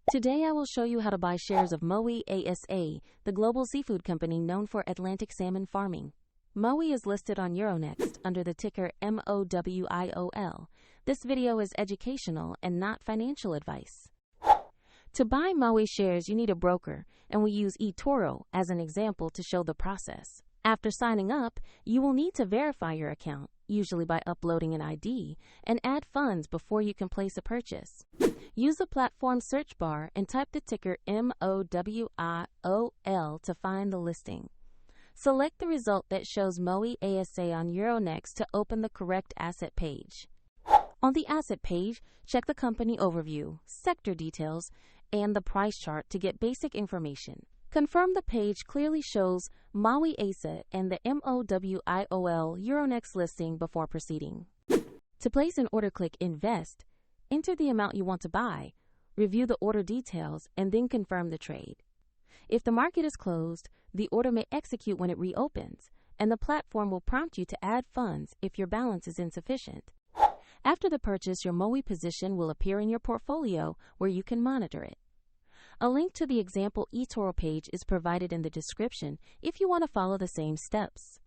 Today I will show you how to buy shares of Mowi ASA, the global seafood company known for Atlantic salmon farming. Mowi is listed on Euronext under the ticker MOWI.OL. This video is educational and not financial advice. To buy Mowi shares, you need a broker, and we use eToro as an example to show the process. After signing up, you will need to verify your account, usually by uploading an ID, and add funds before you can place a purchase. Use the platform search bar and type the ticker MOWI.OL to find the listing. Select the result that shows Mowi ASA on Euronext to open the correct asset page. On the asset page, check the company overview, sector details, and the price chart to get basic information. Confirm the page clearly shows Mowi ASA and the MOWI.OL Euronext listing before proceeding. To place an order, click Invest, enter the amount you want to buy, review the order details, and then confirm the trade. If the market is closed, the order may execute when it reopens, and the platform will prompt you to add funds if your balance is insufficient. After the purchase, your Mowi position will appear in your portfolio where you can monitor it. A link to the example eToro page is provided in the description if you want to follow the same steps.